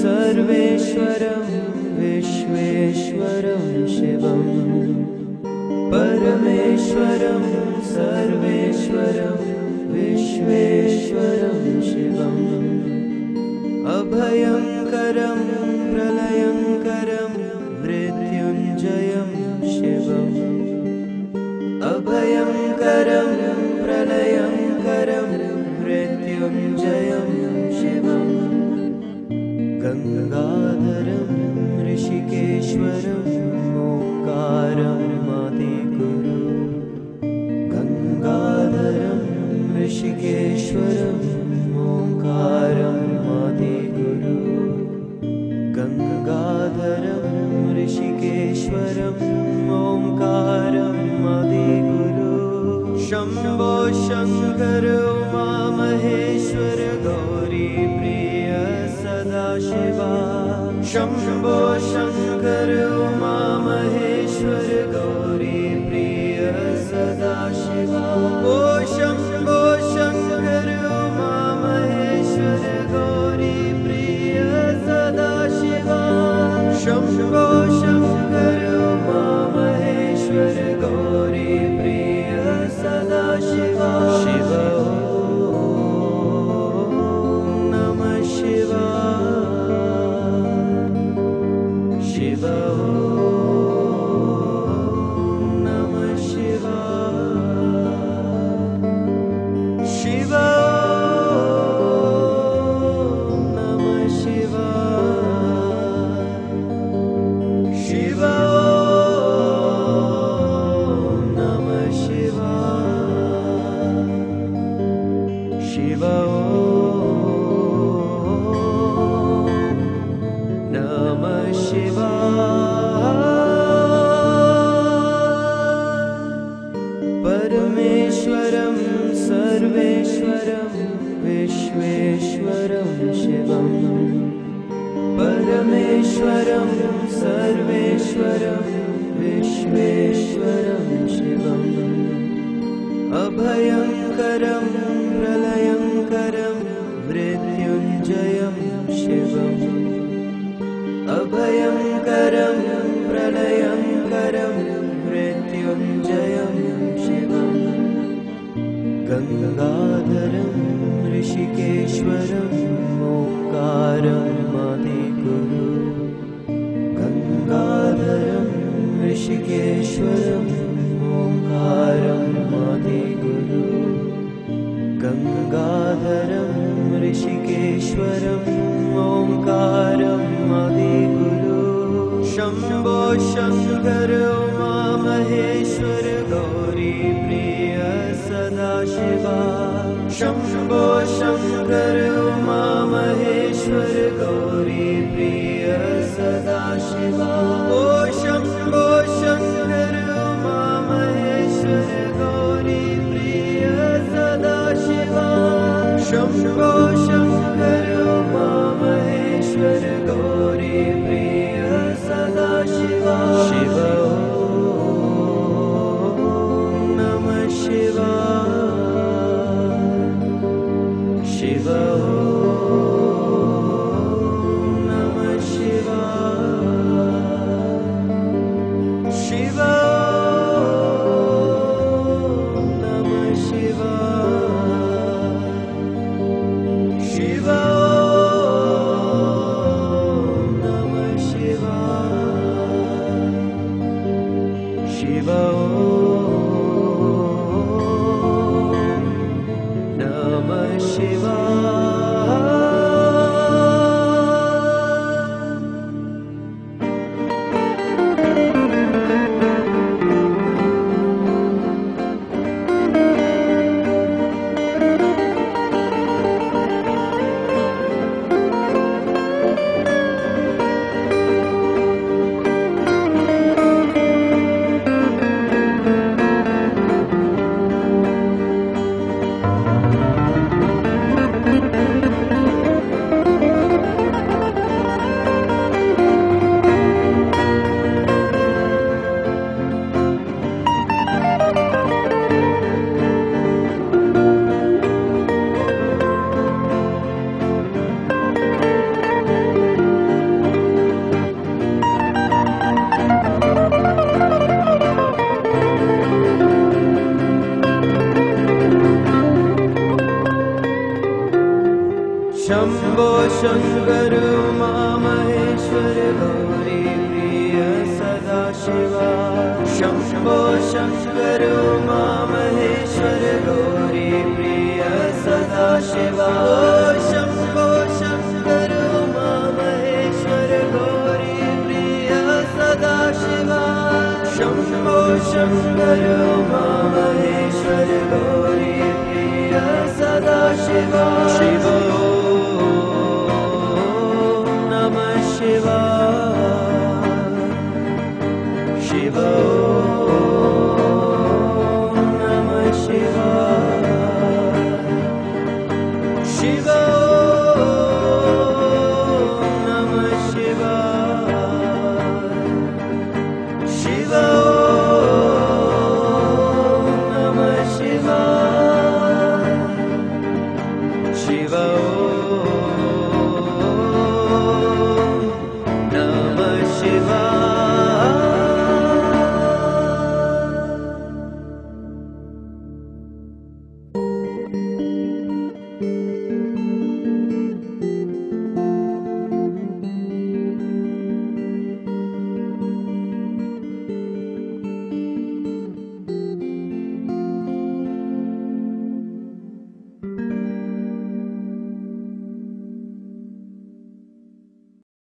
सर्वेश्वरं विश्वेश्वरं शिवं परमेश्वरं सर्वेश्वरं विश्वेश्वरं शिवम् अभयंकरं प्रलयंकरं मृत्युंजयं शिवम् अभयंकरं प्रलयंकरं मृत्युंजयं शिवम् गंगाधरं ऋषिकेश्वरं ओंकारं आदिगुरु गंगाधरं ऋषिकेश्वरं ओंकारं आदिगुरु गंगाधरं ऋषिकेश्वरं ओंकारं आदिगुरु शंभो शंकर उमा महेश्वर गौरी प्रिय सदाशिवा शंभो शंकर उमा महेश्वर गौरी प्रिय सदाशिवा ओ शंभो शंकर उमा महेश्वर गौरी प्रिय सदाशिवा शंभो शंकर उमा महेश्वर गौरी प्रिय सदाशिवा शिव नमः शिवाय शिव नमः शिवाय शिव नमः शिवाय शिव नमः शिवाय शिव नमः शिवाय परमेश्वरं सर्वेश्वरं विश्वेश्वरं शिवं परमेश्वरं सर्वेश्वरं विश्वेश्वरं शिवम् अभयंकरं प्रलयंकरं मृत्युंजयं शिवम् अभयंकरं प्रलयंकरं मृत्युंजयं शिवम् गंगाधरं ऋषिकेश्वरं ओंकारं आदिगुरु गंगाधरं ऋषिकेश्वरं ओंकारं आदिगुरु गंगाधरं ऋषिकेश्वरं ओंकारं आदिगुरु शंभो शंकर उमा महेश्वर गौरी प्रिय सदाशिवा शंभो शंकर उमा महेश्वर गौरी प्रिय सदाशिवा ओ शंभो शंकर उमा महेश्वर गौरी प्रिय सदाशिवा शंभो शंकर उमा महेश्वर गौरी प्रिय सदाशिवा शिव नमः शिवाय शिव नमः शिवाय शिव नमः शिवाय शिव नमः शिवाय शम्भो शङ्कर उमा महेश्वर गौरी प्रिय सदाशिवा शम्भो शङ्कर